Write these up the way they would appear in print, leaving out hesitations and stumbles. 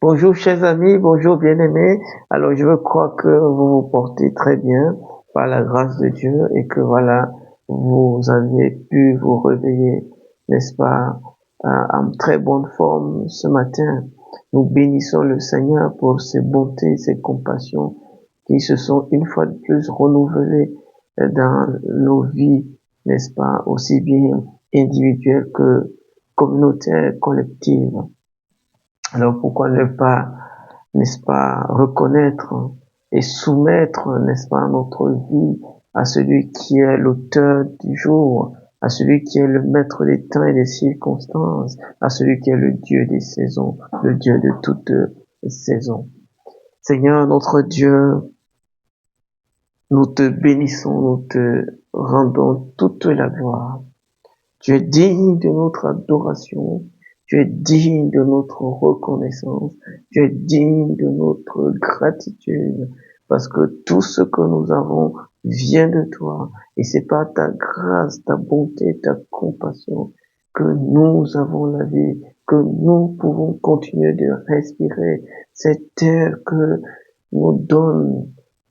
Bonjour chers amis, bonjour bien-aimés. Alors je crois que vous vous portez très bien par la grâce de Dieu et que voilà, vous avez pu vous réveiller, n'est-ce pas, en très bonne forme ce matin. Nous bénissons le Seigneur pour ses bontés, ses compassions qui se sont une fois de plus renouvelées dans nos vies, n'est-ce pas, aussi bien individuelles que communautaires, collectives. Alors pourquoi ne pas, n'est-ce pas, reconnaître et soumettre, n'est-ce pas, notre vie à celui qui est l'auteur du jour, à celui qui est le maître des temps et des circonstances, à celui qui est le Dieu des saisons, le Dieu de toutes les saisons. Seigneur, notre Dieu, nous te bénissons, nous te rendons toute la gloire. Tu es digne de notre adoration, tu es digne de notre reconnaissance, tu es digne de notre gratitude, parce que tout ce que nous avons vient de toi, et c'est par ta grâce, ta bonté, ta compassion que nous avons la vie, que nous pouvons continuer de respirer cet air que nous donne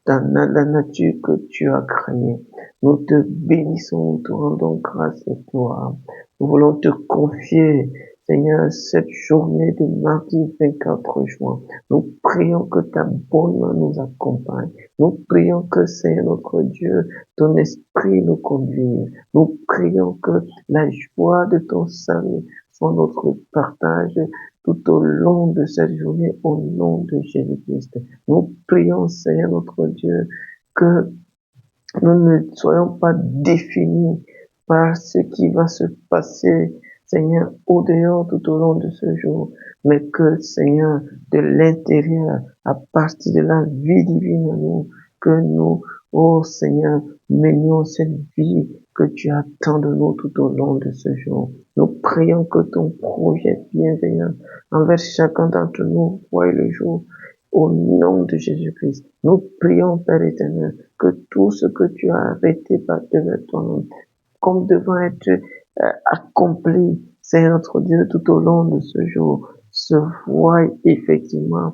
dans la nature que tu as créée. Nous te bénissons, nous te rendons grâce et gloire. Nous voulons te confier, Seigneur, cette journée de mardi 24 juin. Nous prions que ta bonne main nous accompagne. Nous prions que, Seigneur notre Dieu, ton esprit nous conduise. Nous prions que la joie de ton salut soit notre partage tout au long de cette journée au nom de Jésus-Christ. Nous prions, Seigneur notre Dieu, que nous ne soyons pas définis par ce qui va se passer, Seigneur, au dehors tout au long de ce jour, mais que, Seigneur, de l'intérieur, à partir de la vie divine en nous, que nous, oh Seigneur, menions cette vie que tu attends de nous tout au long de ce jour. Nous prions que ton projet bienveillant envers chacun d'entre nous voie le jour. Au nom de Jésus-Christ, nous prions, Père éternel, que tout ce que tu as arrêté par devant toi, comme devant être accompli, c'est notre Dieu tout au long de ce jour, se voit effectivement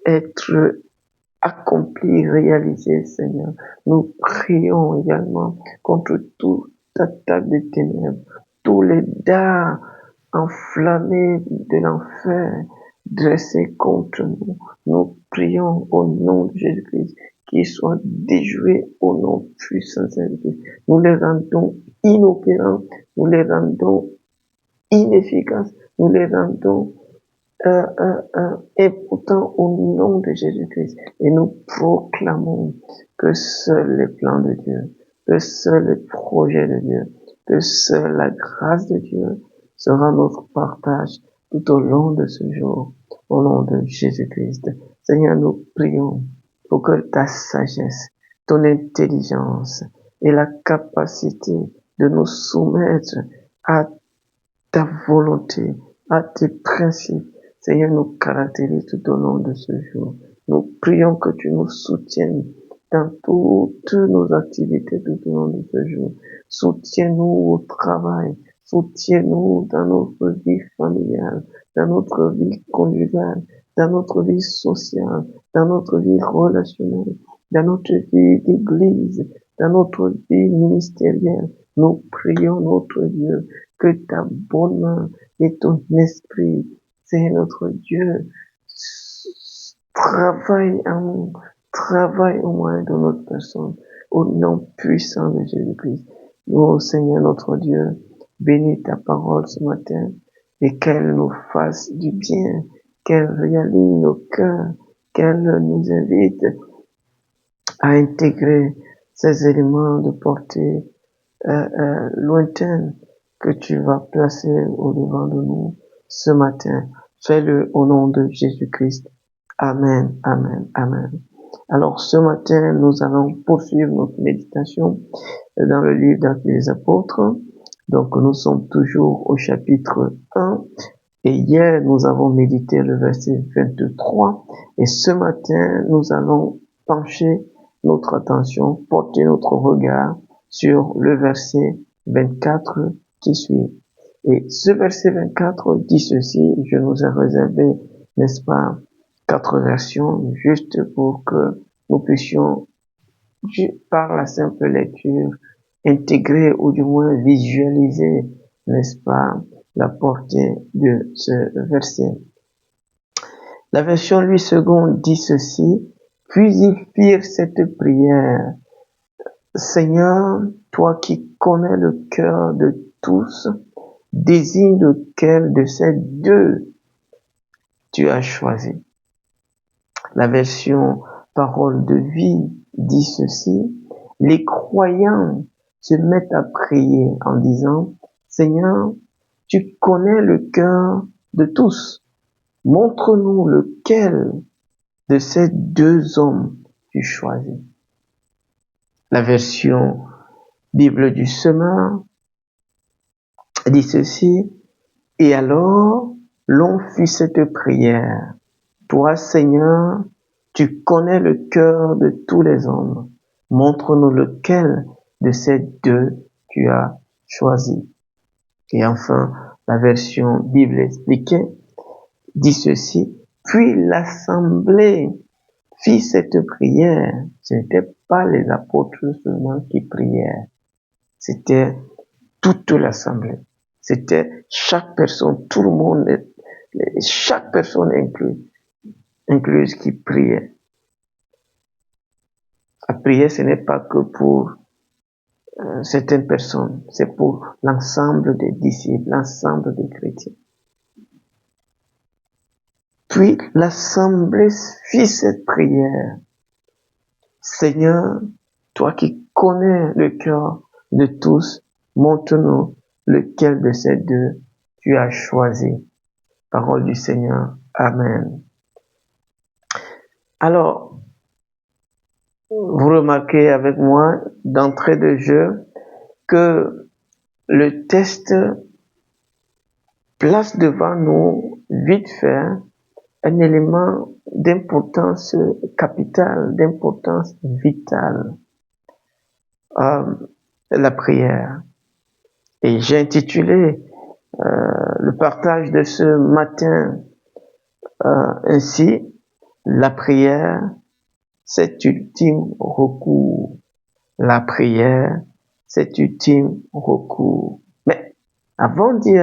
être accompli, réalisé, Seigneur. Nous prions également contre toute attaque des ténèbres, tous les dards enflammés de l'enfer dressés contre nous. Nous prions au nom de Jésus-Christ qu'ils soient déjoués au nom puissant de Jésus-Christ. Nous les rendons inopérants, nous les rendons inefficaces, nous les rendons et pourtant au nom de Jésus-Christ. Et nous proclamons que seuls les plans de Dieu, que seuls les projets de Dieu, que seule la grâce de Dieu sera notre partage tout au long de ce jour, au nom de Jésus-Christ. Seigneur, nous prions pour que ta sagesse, ton intelligence et la capacité de nous soumettre à ta volonté, à tes principes, Seigneur, nous caractérise tout au long de ce jour. Nous prions que tu nous soutiennes dans toutes nos activités tout au long de ce jour. Soutiens-nous au travail. Soutiens-nous dans notre vie familiale, dans notre vie conjugale, dans notre vie sociale, dans notre vie relationnelle, dans notre vie d'église, dans notre vie ministérielle. Nous prions notre Dieu que ta bonne main et ton esprit, c'est notre Dieu, travaille au moins dans notre personne, au nom puissant de Jésus-Christ. Nous, Seigneur notre Dieu, bénis ta parole ce matin et qu'elle nous fasse du bien, qu'elle réaligne nos cœurs, qu'elle nous invite à intégrer ces éléments de portée lointaine que tu vas placer au devant de nous ce matin. Fais-le au nom de Jésus-Christ. Amen, amen, amen. Alors ce matin, nous allons poursuivre notre méditation dans le livre d'Actes des Apôtres. Donc nous sommes toujours au chapitre 1 et hier nous avons médité le verset 23 et ce matin nous allons pencher notre attention, porter notre regard sur le verset 24 qui suit. Et ce verset 24 dit ceci, je nous ai réservé, n'est-ce pas, 4 versions, juste pour que nous puissions, par la simple lecture, intégrer ou du moins visualiser, n'est-ce pas, la portée de ce verset. La version Louis II dit ceci: puis ils firent cette prière: Seigneur, toi qui connais le cœur de tous, désigne lequel de ces deux tu as choisi. La version Parole de vie dit ceci: les croyants se mettent à prier en disant: Seigneur, tu connais le cœur de tous. Montre-nous lequel de ces deux hommes tu choisis. La version Bible du Semeur dit ceci: et alors l'on fit cette prière: toi, Seigneur, tu connais le cœur de tous les hommes. Montre-nous lequel de ces deux tu as choisi. Et enfin, la version Bible expliquée dit ceci: puis l'assemblée fit cette prière. Ce n'était pas les apôtres seulement qui prièrent, c'était toute l'assemblée. C'était chaque personne, tout le monde, chaque personne incluse qui priait. La prière, ce n'est pas que pour certaines personnes, c'est pour l'ensemble des disciples, l'ensemble des chrétiens. Puis l'assemblée fit cette prière: Seigneur, toi qui connais le cœur de tous, montre-nous lequel de ces deux tu as choisi. Parole du Seigneur. Amen. Alors, vous remarquez avec moi d'entrée de jeu que le texte place devant nous vite fait un élément d'importance capitale, d'importance vitale, la prière. Et j'ai intitulé le partage de ce matin ainsi: la prière, cet ultime recours. La prière, cet ultime recours. Mais avant d'y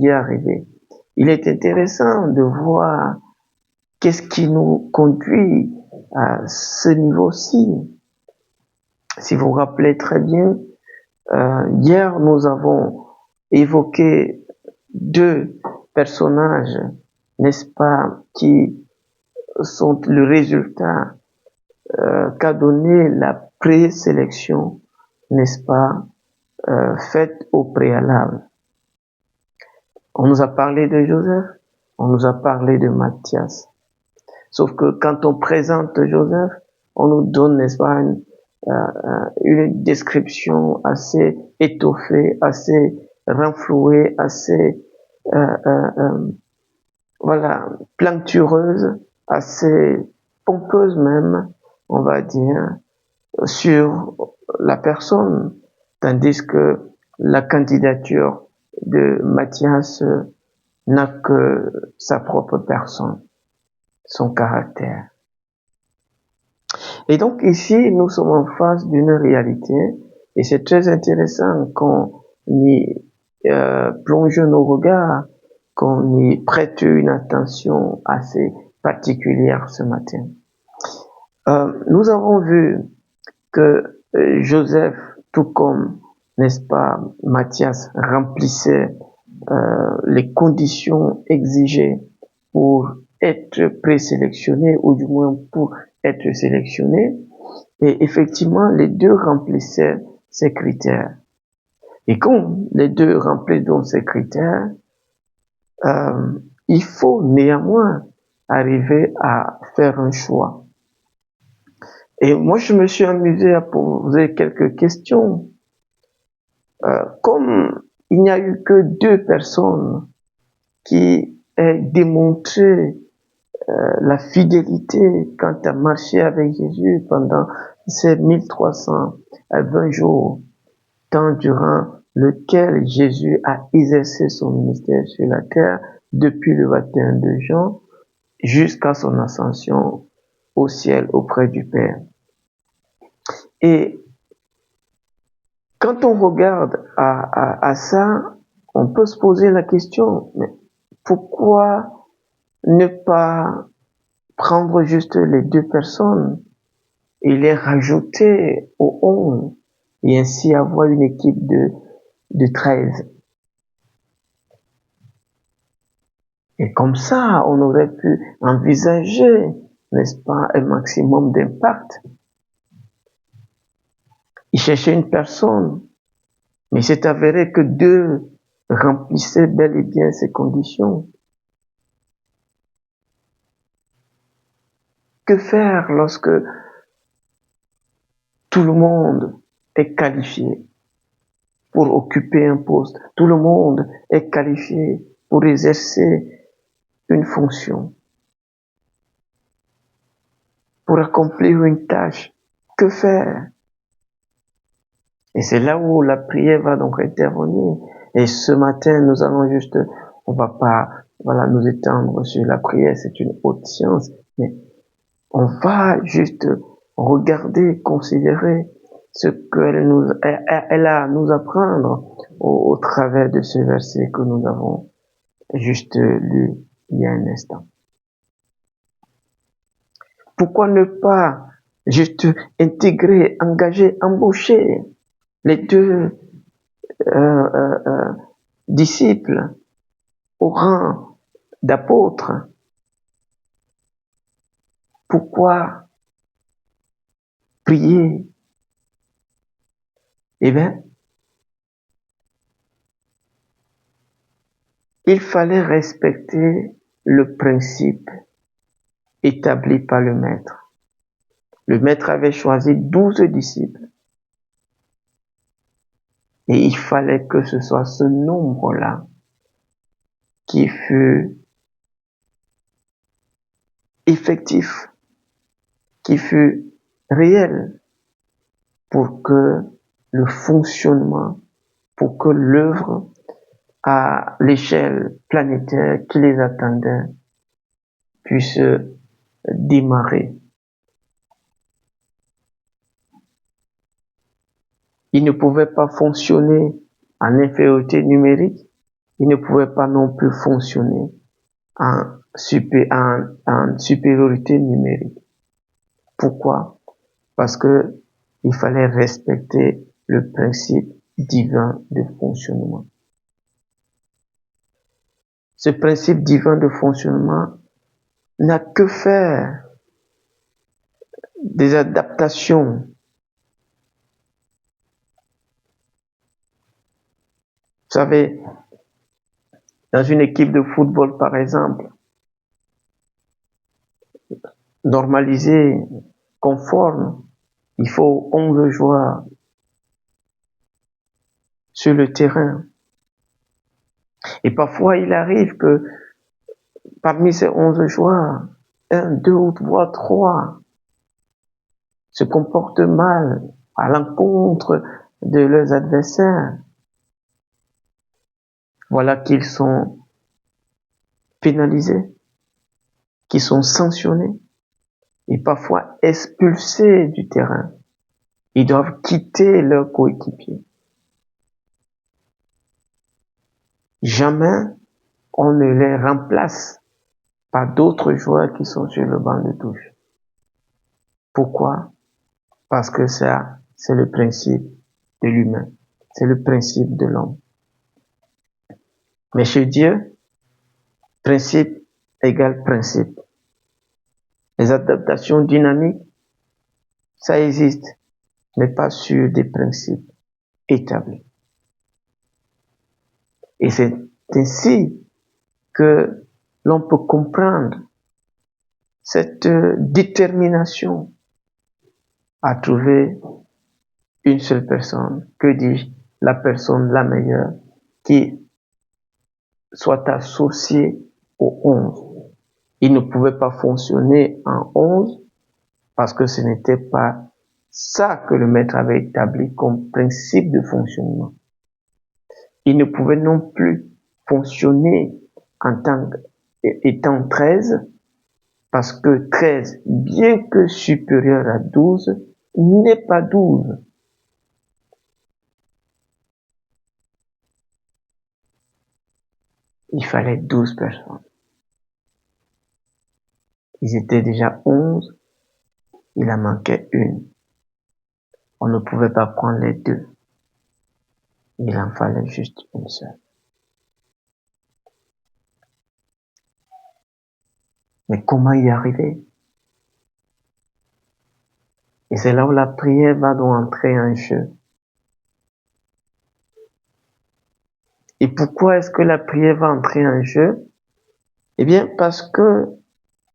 arriver, il est intéressant de voir qu'est-ce qui nous conduit à ce niveau-ci. Si vous vous rappelez très bien, hier nous avons évoqué deux personnages, n'est-ce pas, qui sont le résultat qu'a donné la présélection, n'est-ce pas, faite au préalable. On nous a parlé de Joseph, on nous a parlé de Matthias. Sauf que quand on présente Joseph, on nous donne, n'est-ce pas, une description assez étoffée, assez renflouée, assez voilà, planctureuse, assez pompeuse même, on va dire, sur la personne, tandis que la candidature de Matthias n'a que sa propre personne, son caractère. Et donc ici, nous sommes en face d'une réalité, et c'est très intéressant qu'on y plonge nos regards, qu'on y prête une attention assez particulière ce matin. Nous avons vu que Joseph, tout comme, n'est-ce pas, Matthias, remplissait les conditions exigées pour être présélectionné, ou du moins pour être sélectionné. Et effectivement, les deux remplissaient ces critères. Et comme les deux remplissent donc ces critères, il faut néanmoins arriver à faire un choix. Et moi, je me suis amusé à poser quelques questions. Comme il n'y a eu que deux personnes qui aient démontré la fidélité quant à marcher avec Jésus pendant ces 1320 jours, temps durant lequel Jésus a exercé son ministère sur la terre depuis le baptême de Jean jusqu'à son ascension au ciel auprès du Père. Et quand on regarde à ça, on peut se poser la question, mais pourquoi ne pas prendre juste les 2 personnes et les rajouter aux 11 et ainsi avoir une équipe de 13? Et comme ça, on aurait pu envisager, n'est-ce pas, un maximum d'impact. Il cherchait une personne, mais c'est avéré que 2 remplissaient bel et bien ces conditions. Que faire lorsque tout le monde est qualifié pour occuper un poste? Tout le monde est qualifié pour exercer une fonction, pour accomplir une tâche. Que faire? Et c'est là où la prière va donc intervenir. Et ce matin, nous allons juste, on va pas, voilà, nous étendre sur la prière, c'est une haute science, mais on va juste regarder, considérer ce elle a à nous apprendre au travers de ce verset que nous avons juste lu il y a un instant. Pourquoi ne pas juste intégrer, engager, embaucher les 2 disciples au rang d'apôtres? Pourquoi prier? Eh bien, il fallait respecter le principe établi par le maître. Le maître avait choisi 12 disciples. Et il fallait que ce soit ce nombre-là qui fût effectif, qui fût réel pour que le fonctionnement, pour que l'œuvre à l'échelle planétaire qui les attendait puisse démarrer. Ils ne pouvaient pas fonctionner en infériorité numérique, ils ne pouvaient pas non plus fonctionner en supériorité numérique. Pourquoi? Parce que il fallait respecter le principe divin de fonctionnement. Ce principe divin de fonctionnement n'a que faire des adaptations. Vous savez, dans une équipe de football, par exemple, normalisée, conforme, il faut 11 joueurs sur le terrain. Et parfois, il arrive que parmi ces 11 joueurs, 1, 2 ou 3 se comportent mal à l'encontre de leurs adversaires. Voilà qu'ils sont pénalisés, qu'ils sont sanctionnés et parfois expulsés du terrain. Ils doivent quitter leurs coéquipiers. Jamais on ne les remplace par d'autres joueurs qui sont sur le banc de touche. Pourquoi? Parce que ça, c'est le principe de l'humain. C'est le principe de l'homme. Mais chez Dieu, principe égale principe. Les adaptations dynamiques, ça existe, mais pas sur des principes établis. Et c'est ainsi que l'on peut comprendre cette détermination à trouver une seule personne, que dis-je, la personne la meilleure, qui soit associée aux 11. Il ne pouvait pas fonctionner en 11 parce que ce n'était pas ça que le maître avait établi comme principe de fonctionnement. Il ne pouvait non plus fonctionner en tant qu'étant 13 Parce que 13, bien que supérieur à 12, n'est pas 12. Il fallait 12 personnes. Ils étaient déjà 11, il en manquait une. On ne pouvait pas prendre les deux. Il en fallait juste une seule. Mais comment y arriver? Et c'est là où la prière va donc entrer en jeu. Et pourquoi est-ce que la prière va entrer en jeu? Eh bien, parce que,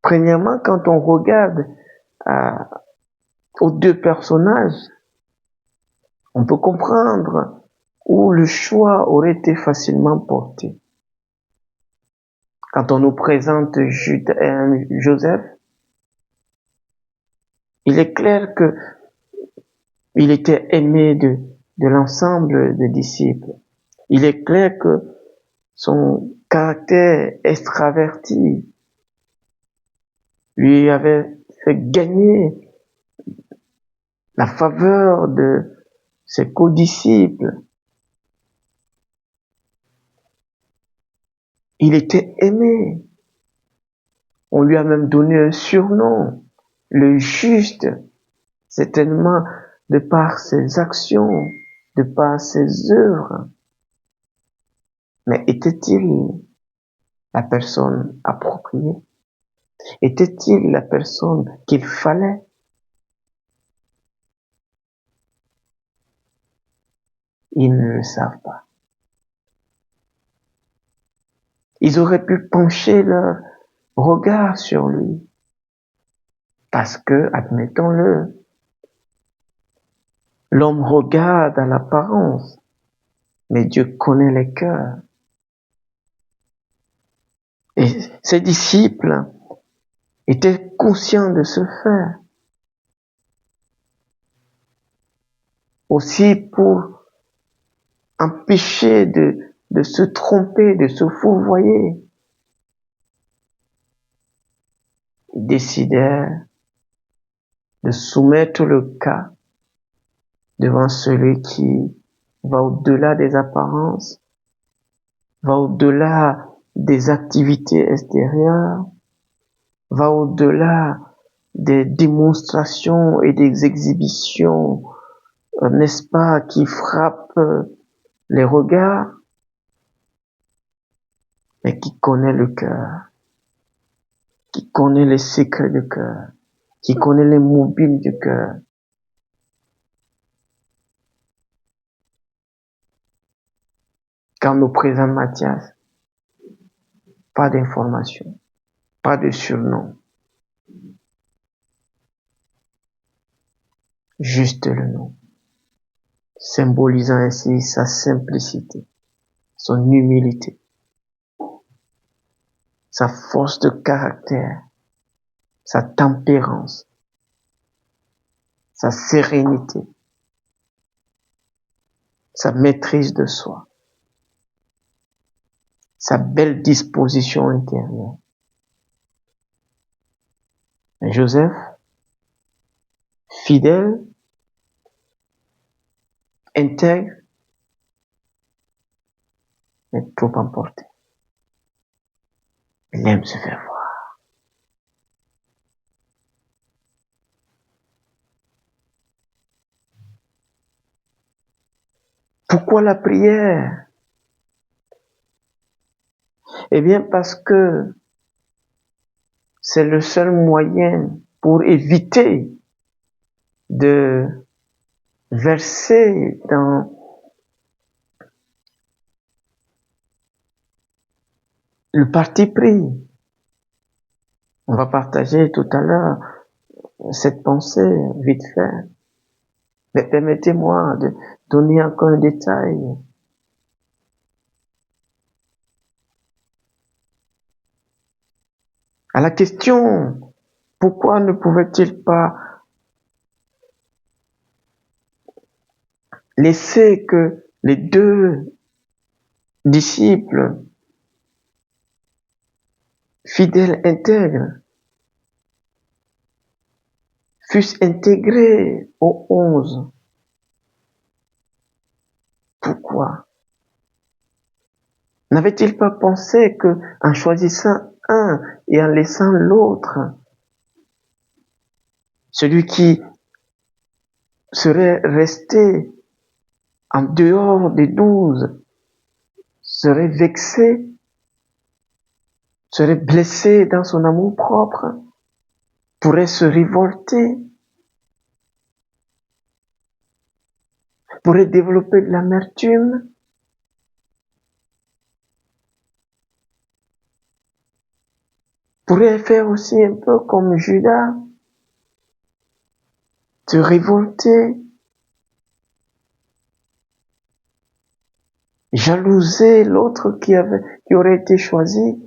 premièrement, quand on regarde aux deux personnages, on peut comprendre où le choix aurait été facilement porté. Quand on nous présente Joseph, il est clair que il était aimé de l'ensemble des disciples. Il est clair que son caractère extraverti lui avait fait gagner la faveur de ses codisciples. Il était aimé. On lui a même donné un surnom, le juste, certainement de par ses actions, de par ses œuvres. Mais était-il la personne appropriée? Était-il la personne qu'il fallait? Ils ne le savent pas. Ils auraient pu pencher leur regard sur lui. Parce que, admettons-le, l'homme regarde à l'apparence, mais Dieu connaît les cœurs. Et ses disciples étaient conscients de ce fait. Aussi pour empêcher de se tromper, de se fourvoyer. Ils décidèrent de soumettre le cas devant celui qui va au-delà des apparences, va au-delà des activités extérieures, va au-delà des démonstrations et des exhibitions, n'est-ce pas, qui frappent les regards, mais qui connaît le cœur, qui connaît les secrets du cœur, qui connaît les mobiles du cœur. Quand nous présente Matthias, pas d'information, pas de surnom, juste le nom, symbolisant ainsi sa simplicité, son humilité, sa force de caractère, sa tempérance, sa sérénité, sa maîtrise de soi, sa belle disposition intérieure. Et Joseph, fidèle, intègre, mais trop emporté. Il aime se faire voir. Pourquoi la prière? Eh bien, parce que c'est le seul moyen pour éviter de verser dans le parti pris. On va partager tout à l'heure cette pensée vite fait. Mais permettez-moi de donner encore un détail. À la question, pourquoi ne pouvait-il pas laisser que les deux disciples fidèles intègres fussent intégrés aux 11. Pourquoi? N'avait-il pas pensé que, en choisissant un et en laissant l'autre, celui qui serait resté en dehors des 12 serait vexé, serait blessé dans son amour propre, pourrait se révolter, pourrait développer de l'amertume, pourrait faire aussi un peu comme Judas, se révolter, jalouser l'autre qui aurait été choisi.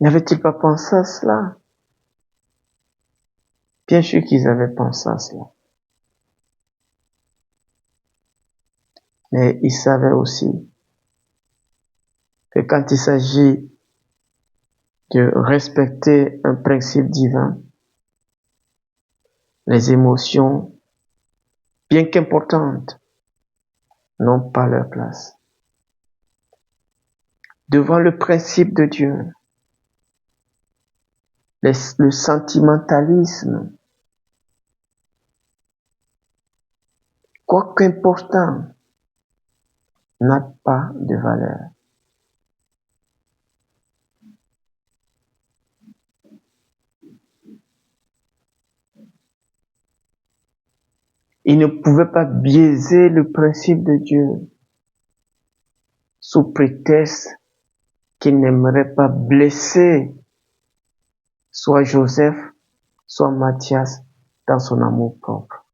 N'avait-il pas pensé à cela? Bien sûr qu'ils avaient pensé à cela. Mais ils savaient aussi que quand il s'agit de respecter un principe divin, les émotions, bien qu'importantes, n'ont pas leur place. Devant le principe de Dieu, le sentimentalisme, quoique important, n'a pas de valeur. Il ne pouvait pas biaiser le principe de Dieu sous prétexte qu'il n'aimerait pas blesser soit Joseph, soit Matthias dans son amour propre.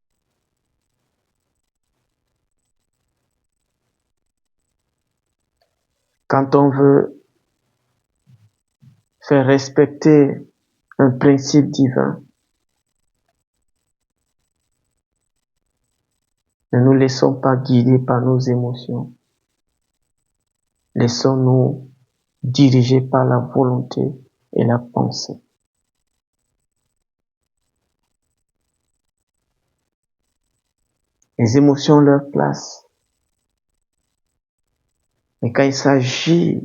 Quand on veut faire respecter un principe divin, ne nous laissons pas guider par nos émotions. Laissons-nous diriger par la volonté et la pensée. Les émotions ont leur place. Mais quand il s'agit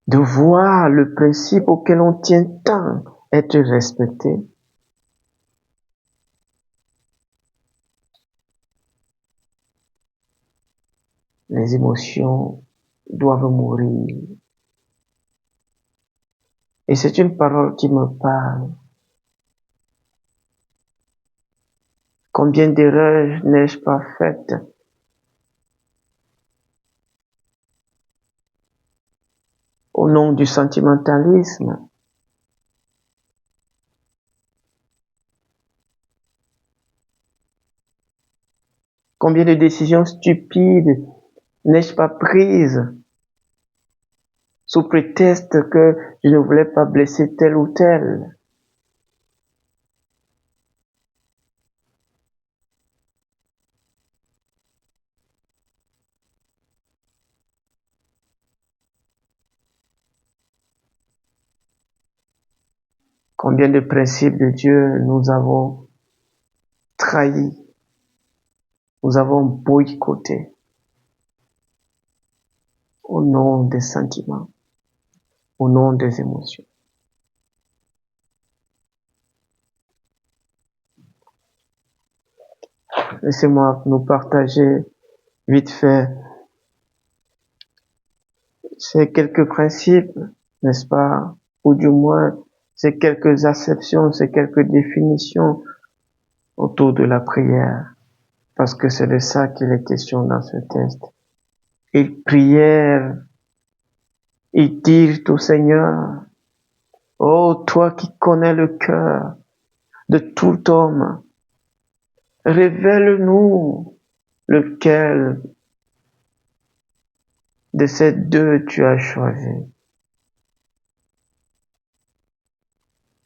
de voir le principe auquel on tient tant être respecté, les émotions doivent mourir. Et c'est une parole qui me parle. Combien d'erreurs n'ai-je pas faites au nom du sentimentalisme? Combien de décisions stupides n'ai-je pas prises sous prétexte que je ne voulais pas blesser tel ou tel? Combien de principes de Dieu nous avons trahis, nous avons boycottés au nom des sentiments, au nom des émotions. Laissez-moi nous partager vite fait ces quelques principes, n'est-ce pas? Ou du moins, ces quelques acceptions, ces quelques définitions autour de la prière. Parce que c'est de ça qu'il est question dans ce texte. Ils prièrent, ils dirent au Seigneur, ô toi qui connais le cœur de tout homme, révèle-nous lequel de ces deux tu as choisi.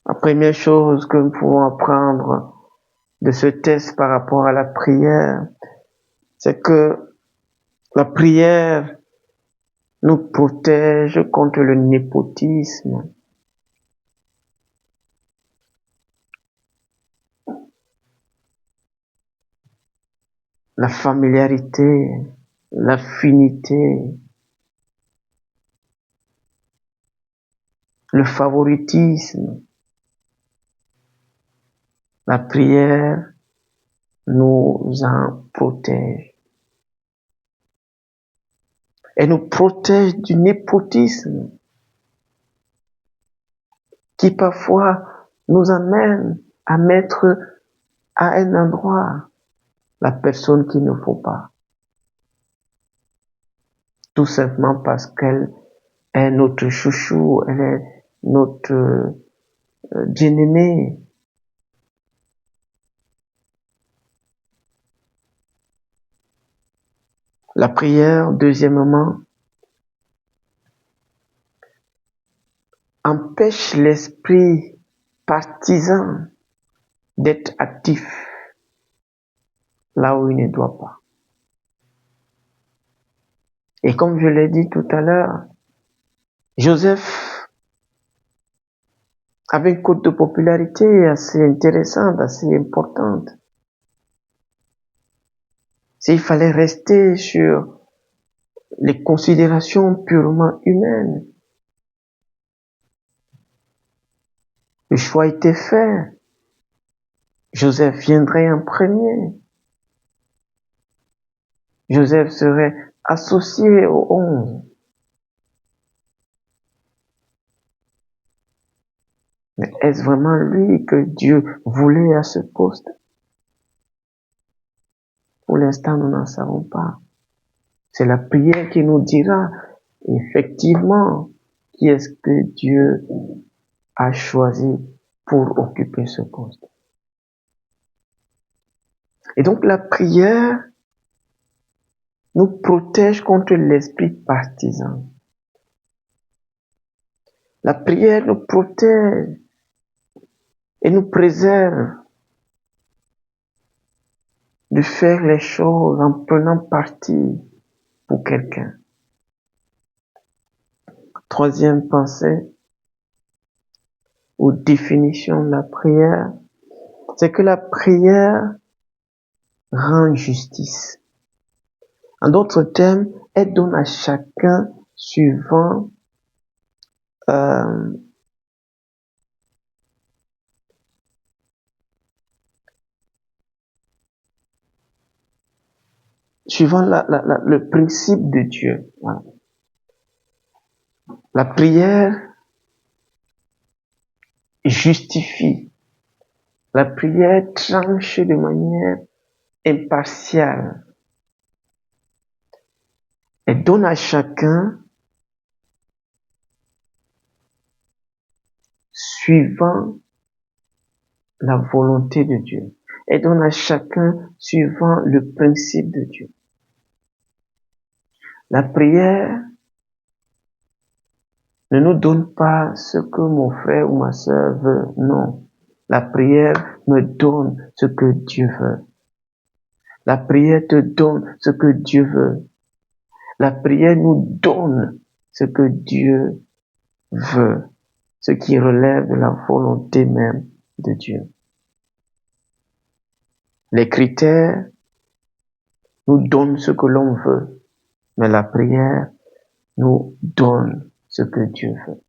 La première chose que nous pouvons apprendre de ce texte par rapport à la prière, c'est que la prière nous protège contre le népotisme, la familiarité, l'affinité, le favoritisme. La prière nous en protège. Elle nous protège du népotisme qui parfois nous amène à mettre à un endroit la personne qu'il ne faut pas. Tout simplement parce qu'elle est notre chouchou, elle est notre bien-aimée. La prière, deuxièmement, empêche l'esprit partisan d'être actif là où il ne doit pas. Et comme je l'ai dit tout à l'heure, Joseph avait une cote de popularité assez intéressante, assez importante. S'il fallait rester sur les considérations purement humaines, le choix était fait. Joseph viendrait en premier. Joseph serait associé aux 11. Mais est-ce vraiment lui que Dieu voulait à ce poste? Pour l'instant, nous n'en savons pas. C'est la prière qui nous dira effectivement qui est-ce que Dieu a choisi pour occuper ce poste. Et donc la prière nous protège contre l'esprit partisan. La prière nous protège et nous préserve de faire les choses en prenant parti pour quelqu'un. Troisième pensée ou définition de la prière, c'est que la prière rend justice. En d'autres termes, elle donne à chacun suivant le principe de Dieu. Voilà. La prière justifie. La prière tranche de manière impartiale. Elle donne à chacun suivant la volonté de Dieu. Elle donne à chacun suivant le principe de Dieu. La prière ne nous donne pas ce que mon frère ou ma sœur veut. Non. La prière me donne ce que Dieu veut. La prière te donne ce que Dieu veut. La prière nous donne ce que Dieu veut, ce qui relève de la volonté même de Dieu. Les critères nous donnent ce que l'on veut, mais la prière nous donne ce que Dieu veut.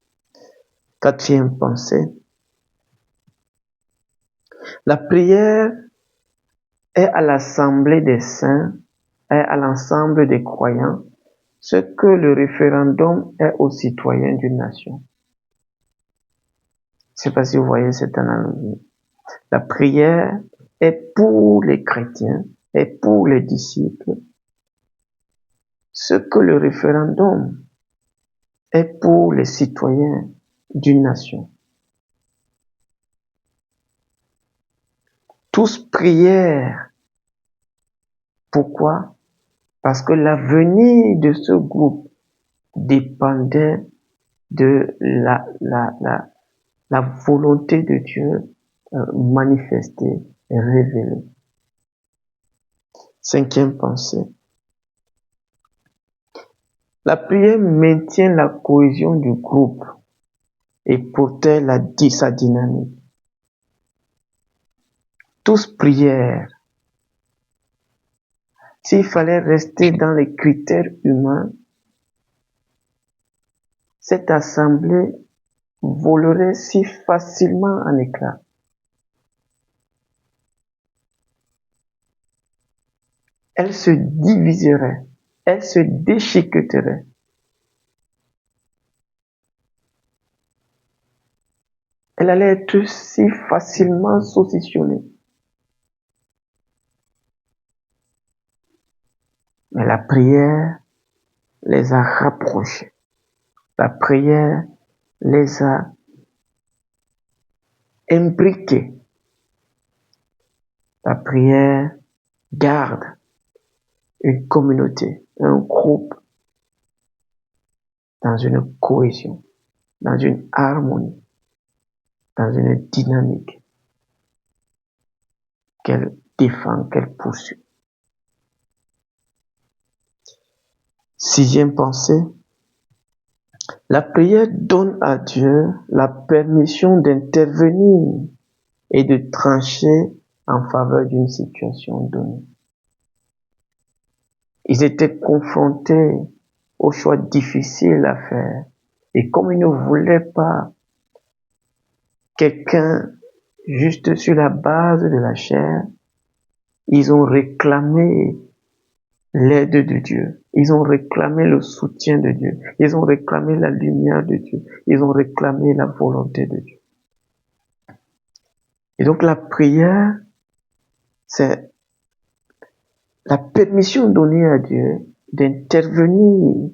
Quatrième pensée, la prière est à l'assemblée des saints, est à l'ensemble des croyants, ce que le référendum est aux citoyens d'une nation. Je ne sais pas si vous voyez cette analogie. La prière est pour les chrétiens, est pour les disciples, ce que le référendum est pour les citoyens d'une nation. Tous prièrent. Pourquoi? Parce que l'avenir de ce groupe dépendait de la volonté de Dieu manifestée et révélée. Cinquième pensée. La prière maintient la cohésion du groupe et protège sa dynamique. Tous prièrent. S'il fallait rester dans les critères humains, cette assemblée volerait si facilement en éclats. Elle se diviserait, elle se déchiqueterait. Elle allait être si facilement saucissonnée. Mais la prière les a rapprochés. La prière les a imbriqués. La prière garde une communauté, un groupe dans une cohésion, dans une harmonie, dans une dynamique qu'elle défend, qu'elle poursuit. Sixième pensée, la prière donne à Dieu la permission d'intervenir et de trancher en faveur d'une situation donnée. Ils étaient confrontés au choix difficile à faire. Et comme ils ne voulaient pas quelqu'un juste sur la base de la chair, ils ont réclamé l'aide de Dieu. Ils ont réclamé le soutien de Dieu. Ils ont réclamé la lumière de Dieu. Ils ont réclamé la volonté de Dieu. Et donc la prière, c'est la permission donnée à Dieu d'intervenir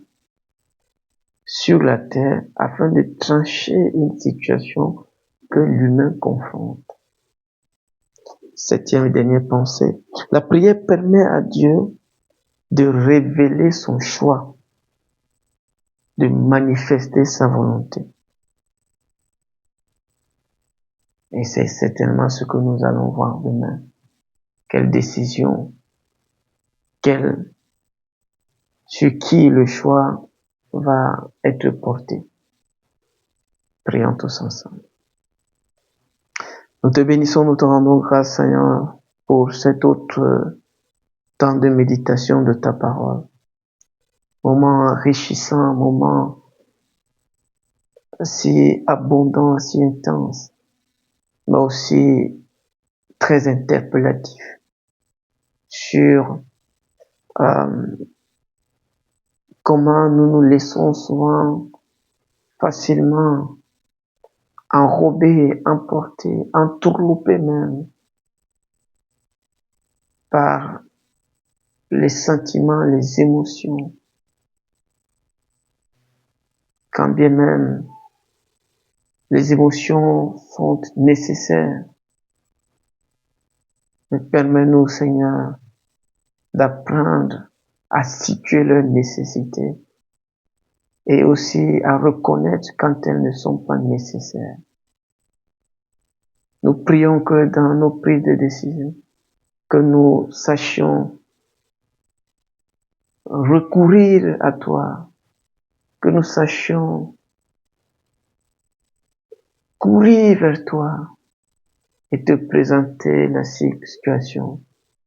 sur la terre afin de trancher une situation que l'humain confronte. Septième et dernière pensée. La prière permet à Dieu de révéler son choix, de manifester sa volonté. Et c'est certainement ce que nous allons voir demain. Quelle décision, sur qui le choix va être porté. Prions tous ensemble. Nous te bénissons, nous te rendons grâce, Seigneur, pour cet autre temps de méditation de ta parole. Moment enrichissant, moment si abondant, si intense, mais aussi très interpellatif sur comment nous nous laissons souvent facilement enrober, emporter, entourlouper même par les sentiments, les émotions, quand bien même les émotions sont nécessaires. Mais permets-nous, Seigneur, d'apprendre à situer leurs nécessités et aussi à reconnaître quand elles ne sont pas nécessaires. Nous prions que dans nos prises de décision, que nous sachions recourir à toi, que nous sachions courir vers toi et te présenter la situation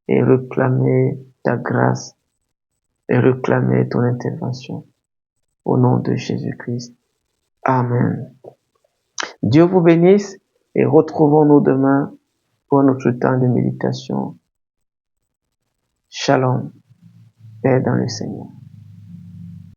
et réclamer ta grâce et réclamer ton intervention. Au nom de Jésus-Christ. Amen. Dieu vous bénisse et retrouvons-nous demain pour notre temps de méditation. Shalom, paix dans le Seigneur.